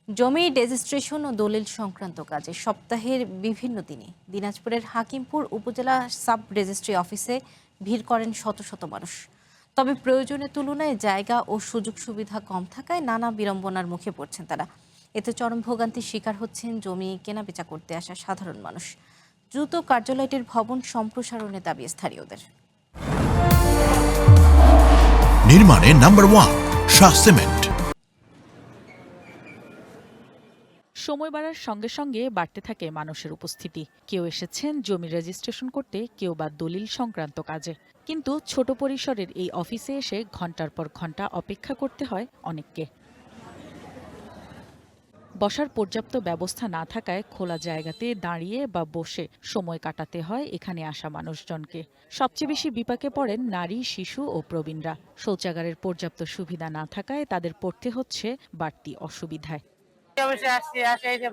জমি রেজিস্ট্রেশন ও দলিল সংক্রান্ত কাজে সপ্তাহের বিভিন্ন দিনে দিনাজপুরের হাকিমপুর উপজেলা সাব রেজিস্ট্রি অফিসে ভিড় করেন শত শত মানুষ। তবে প্রয়োজনের তুলনায় জায়গা ও সুযোগ সুবিধা কম থাকায় নানা বিড়ম্বনার মুখে পড়ছেন তারা। এতে চরম ভোগান্তির শিকার হচ্ছেন জমি কেনাবেচা করতে আসা সাধারণ মানুষ। দ্রুত কার্যালয়টির ভবন সম্প্রসারণের দাবি স্থানীয়দের। নির্মাণে নাম্বার 1 শাহ সিমেন্ট। সময় বাড়ার সঙ্গে সঙ্গে বাড়তে থাকে মানুষের উপস্থিতি। কেউ এসেছেন জমি রেজিস্ট্রেশন করতে, কেউ বা দলিল সংক্রান্ত কাজে। কিন্তু ছোট পরিসরের এই অফিসে এসে ঘন্টার পর ঘন্টা অপেক্ষা করতে হয় অনেককে। বসার পর্যাপ্ত ব্যবস্থা না থাকায় খোলা জায়গাতে দাঁড়িয়ে বা বসে সময় কাটাতে হয় এখানে আসা মানুষজনকে। সবচেয়ে বেশি বিপাকে পড়েন নারী, শিশু ও প্রবীণরা। শৌচাগারের পর্যাপ্ত সুবিধা না থাকায় তাদের পড়তে হচ্ছে বাড়তি অসুবিধায়।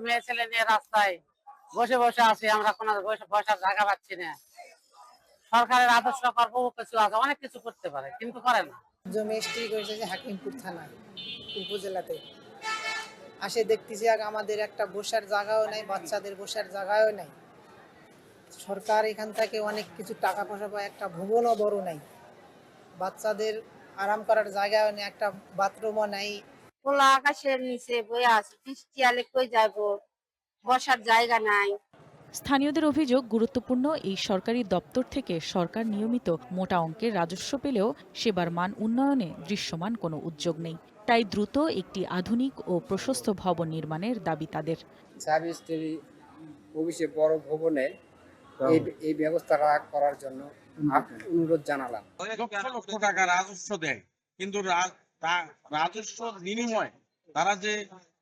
মেয়ে ছেলে নিয়ে রাস্তায় বসে বসে আছি, আমরা কোনো বসার জায়গা পাচ্ছি না। সরকারের আদর্শ কর্ম কিছু আছে, অনেক কিছু করতে পারে কিন্তু করে না। জমি রেজিস্ট্রি করেছে যে হাকিমপুর থানা উপজেলাতে আসে দেখতেছি আমাদের একটা বসার জায়গাও নাই, বাচ্চাদের বসার জায়গাও নাই। সরকার এখান থেকে অনেক কিছু টাকা পয়সা পায়, একটা ভবনও বড় নাই, বাচ্চাদের আরাম করার জায়গাও নেই, একটা বাথরুমও নাই। খোলা আকাশের নিচে বয়ে আছি, বৃষ্টি আলে কই যাবো, বসার জায়গা নাই। স্থানীয়দের অভিযোগ, গুরুত্বপূর্ণ এই সরকারি দপ্তর থেকে সরকার নিয়মিত মোটা অঙ্কের রাজস্ব পেলেও সেবার মান উন্নয়নে দৃশ্যমান কোনো উদ্যোগ নেই। তাই দ্রুত একটি আধুনিক ও প্রশস্ত ভবন নির্মাণের দাবি তাদের। সাব রেজিস্ট্রি অফিসে বড় ভবনে এই ব্যবস্থাটা করার জন্য অনুরোধ জানালাম। লক্ষ টাকা রাজস্ব দেয়, কিন্তু রাজস্ব বিনিময়ে তারা যে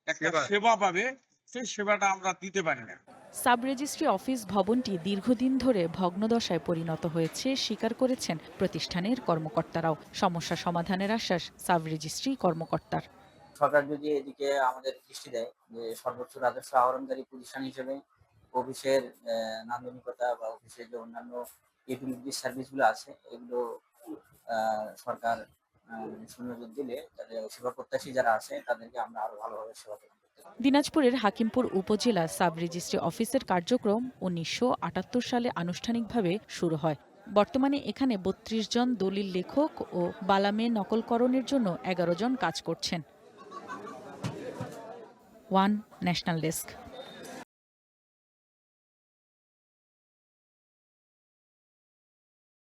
একটা সেবা পাবে সেই সেবাটা আমরা দিতে পারি না। সাব রেজিস্ট্রি অফিস ভবনটি দীর্ঘদিন ধরে ভগ্নদশায় পরিণত হয়েছে স্বীকার করেছেন প্রতিষ্ঠানের কর্মকর্তারাও। সমস্যা সমাধানের আশ্বাস সাব রেজিস্ট্রি কর্মকর্তার। সরকার যদি এদিকে আমাদের দৃষ্টি দেয় যে সর্বোচ্চ রাজস্ব আহরণকারী প্রতিষ্ঠান হিসেবে অফিসের নান্দনিকতা বা অফিসের যে অন্যান্য ইউটিলিটি সার্ভিসগুলো আছে এগুলো সরকার সুনজর দিলে তাদের সেবা প্রত্যাশী যারা আছে তাদেরকে আমরা আরো ভালোভাবে সেবা প্রদান করতে পারি। দিনাজপুরের হাকিমপুর উপজেলা সাব রেজিস্ট্রি অফিসের কার্যক্রম 1978 সালে আনুষ্ঠানিকভাবে শুরু হয়। বর্তমানে এখানে 32 জন দলিল লেখক ও বালামে নকলকরণের জন্য 11 জন কাজ করছেন। One national desk.